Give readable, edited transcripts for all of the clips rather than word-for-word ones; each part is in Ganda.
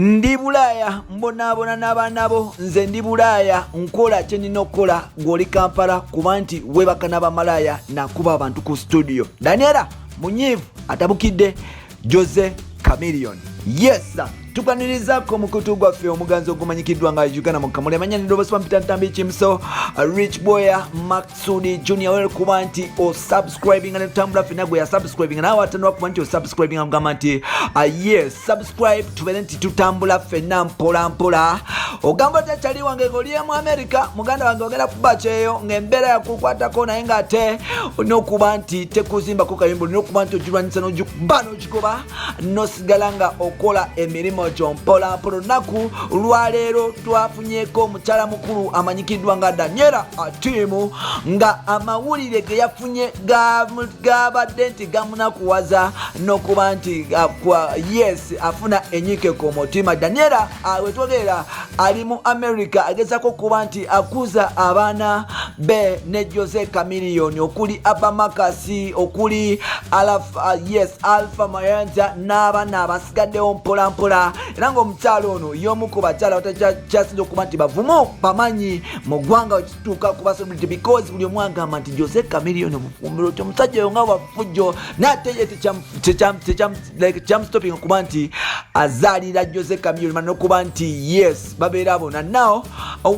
Ndi Bulaaya mbonaabona n'abaanabo nze ndi Bulaaya nkola kye nnina okukola ng'oli Kampala kuba nti weebaka n'abamalaaya nakuba abantu ku studio. Daniela munyiivu atabukidde Jose Chameleone. Yes tukanirizaako mukutu gwaffe omuganzi ogumanyikiddwa nga Uganda mu Kamule manyaniro boswa mpita ntambi kimso Rich Boya Maxudi Junior wel kuba nti o subscribing and tambula fina gwe ya subscribing nawe atanwa kuba nti o subscribing ngamba nti yes subscribe tubere nti tutambula fena mpola mpola ogamba tachali wange goliye mu America muganda wange ogera kuba cheyo ngembera yakukwatako naye nga ate nokuba nti tekuzimba ko kayimbo nokuba nti ojulwanisa n'ojukubano kikoba nosigalanga okola emirimu mpola mpola naku lwaleero twafunyeko omukyala mukulu amanyikiddwa nga Daniela Atimu nga amawulire ge yafunye gabadde nti gamunakuwaza nokuba nti yes afuna enyike ku mutima. Daniela wetwogera ali mu America agezako kuba nti akuza abaana be ne Jose Chameleone okuli Abamakasi okuli Alpha Mayanja n'abaana abasigaddewo mpola mpola era ng'omukyalo ono y'omu ku bakyala batakyasinza okuba nti bavumu bamanyi mu ggwanga wekituuka ku celebrity because buli omu agamba nti Jose Chameleone omufumbiro kyo omusajja oyo nga wafujjo naate ye tekyamustopping okuba nti azaalira Jose Chameleone mana okuba nti yes babeera bona nawo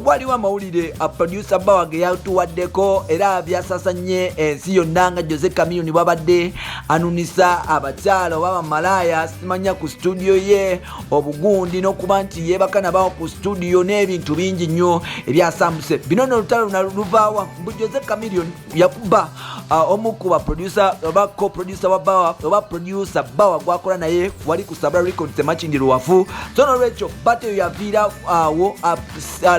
waliwo amawulire producer Bawa ge yatuwaddeko era byasasanye ensi yonna nga Jose Chameleone bwabadde anunisa abakyala oba bamalaaya simanya ku studio ye obugundi n'okuba nti yeebaka nabawo ku studio n'ebintu bingi nnyo ebyasambuse bino n'olutalo naluvaawa Jose Chameleone yakuba omu ku baproducer oba co-producer wa Bawa oba producer Bawa gwakola naye wali ku Sabra Records emakindi Luwafu so n'olwekyo batteyo yaviira awo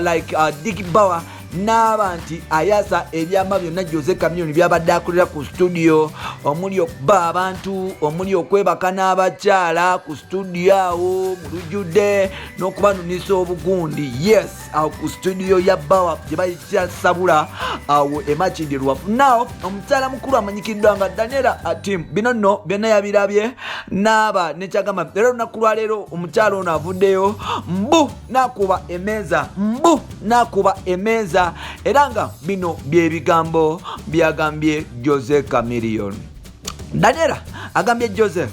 like Dick Bawa n'aba nti ayasa ebyama byonna Jose Chameleone byabadde akolera ku studio omuli okuba abantu omuli okwebaka n'abakyala ku studio awo mu lujjudde n'okubanunisa obugundi yes awo ku studio ya Bawa gye bayitira Sabula awo emakindi Luwafu nawo omukyala mukulu amanyikiddwa nga Daniela Atimu bino nno byonna yabirabye n'aba nekyagamba era olunaku lwaleero omukyala ono avuddeyo mbu nakuba emeeza era nga bino byebigambo byagambye Jose Chameleone. Daniela agambye Jose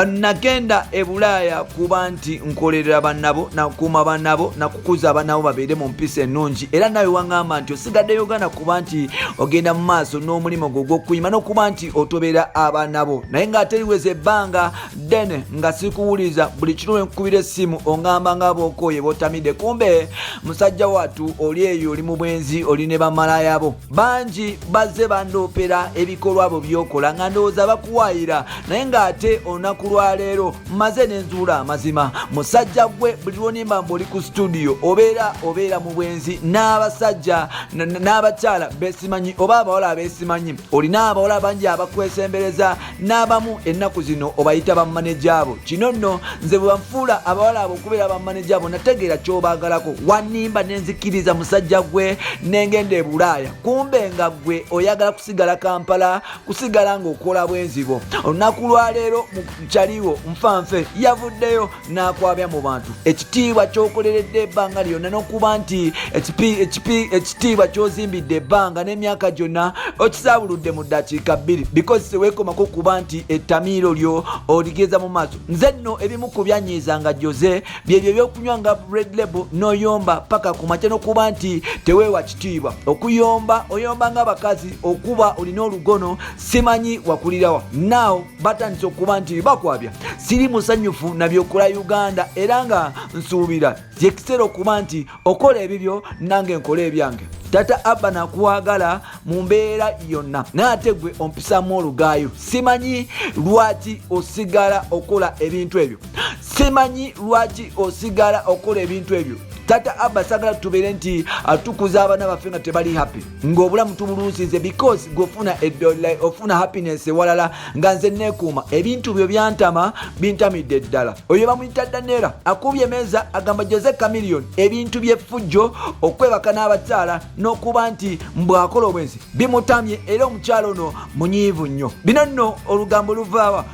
nagenda e Bulaaya kuba nti nkolerera bannabo nakuuma bannabo nakukuza abannabo babeere mu mpisa ennungi era nawe wangamba nti osigadde Uganda kuba nti ogenda mu maaso n'omulimu gwo gw'okuyima n'okuba nti otobeera abannabo naye ng'ateriweza ebbanga ddene nga sikuwuliza buli kiro nkubira essimu ongamba nga bookoye bootamidde kumbe musajja wattu oli eyo oli mu bwenzi oli ne bamalaaya bo bangi bazze bandoopera ebikolwa abo by'okola nga ndowooza bakuwaayira naye ng'ate olunaku lwaleero maze nenzuula amazima musajja gwe buli lwonimba mbaoli ku studio obeera mu bwenzi n'abasajja n'abakyala besimanyi oba abawala abesimanyi olina abawala bangi abakwesembereza n'abamu ennaku zino obayita bamaneja abo kino nno nze bwe banfuula abawala abo okubeera bamaneja abo nategeera ky'obaagalako wanimba nenzikiriza musajja gwe nengenda e Bulaaya kumbe nga gwe oyagala kusigala Kampala kusigala ng'okola bwenzi bo olunaku lwaleero mukyaliwo nfanfe yavuddeyo n'akwabya mu bantu ekitiibwa ky'okoleredde ebbanga lyonna n'okuba nti ekitiibwa ky'ozimbidde ebbanga n'emyaka gyonna okisaabuludde mu ddakiika 2 because teweekomako kuba nti ettamiiro lyo oligeza mu maaso nze nno ebimu ku byanyiizanga Jose byebyo by'okunywa nga Red Label n'oyomba paka ku makya n'okuba nti teweewa kitiibwa okuyomba oyomba ng'abakazi okuba olina olugono simanyi wakulirawa naawo batandise okuba nti bakwabya siri musanyufu nabyokola Uganda era nga nsuubira yekiseera okuba nti okola ebibyo nange nkola ebyange tata Abba nakuwagala mu mbeera yonna naate gwe ompisamu olugaayo simanyi lwaki osigala okola ebintu ebyo tata Abba sagala tubere nti tukuza abaana baffe nga tebali happy ng'obulamu tubuluusize because gofuna ofuna happiness ewalala nga nze neekuuma ebintu byo byantama bintamidde ddala oyo bamuyita Daniela akubye emmeeza agamba Jose Chameleon ebintu by'effujjo okwebaka n'abakyala n'okuba nti mbwakola obwenzi bimutamye era omukyalo ono munyiivu nnyo bino nno olugambo luvaawa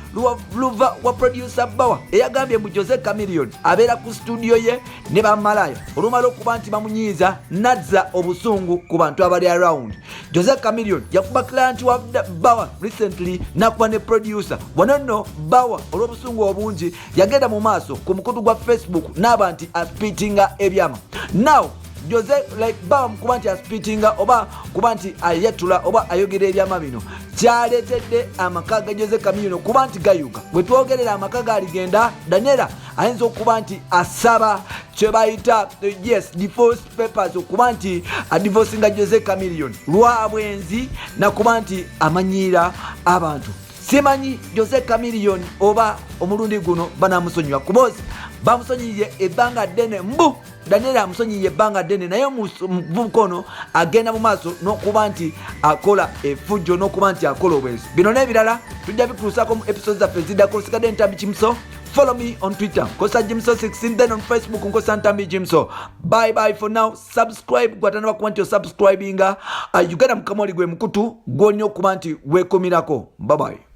luva wa producer Bawa eyagambye mu Jose Chameleon abeera ku studio ye ne bamalaya olumala okuba nti bamunyiiza nazza obusungu ku bantu abali around. Jose Chameleon yakuba client wa Bawa recently nakuba ne producer wano nno Bawa olw'obusungu obungi yagenda mu maaso ku mukutu gwa Facebook n'aba nti aspitinga ebyama. Now Jose like Bawa mukuba nti aspitinga oba kuba nti ayetula oba ayogera ebyama bino kyaleetedde amaka ga Jose Chameleon kuba nti gayuga bwe twogerera amaka galigenda Daniela ayinza okuba nti asaba kye bayita divorce papers okuba nti adivorcinga Jose Chameleon lwa bwenzi nakuba nti amanyiira abantu. Simanyi Jose Chameleon oba omulundi guno banamusonyiwa kubozi bamusonyiye ebbanga ddene mbu Daniela amusonyiye ebbanga ddene naye muvubukono agenda mu maaso n'okuba nti akola effujjo n'okuba nti akola obwenzi. Bino n'ebirala tujja bikulusako mu episodes zaffe ziddako sigadde Ntambi Kimso. Follow me on Twitter, Kosa Jimso 16, then on Facebook, Kosa Ntambi Jimso. Bye bye for now. Subscribe, gwatana bakuba nti osubscribinga. Uganda mukamoli gwe mukutu gwonyo okuba nti weekumirako. Bye bye.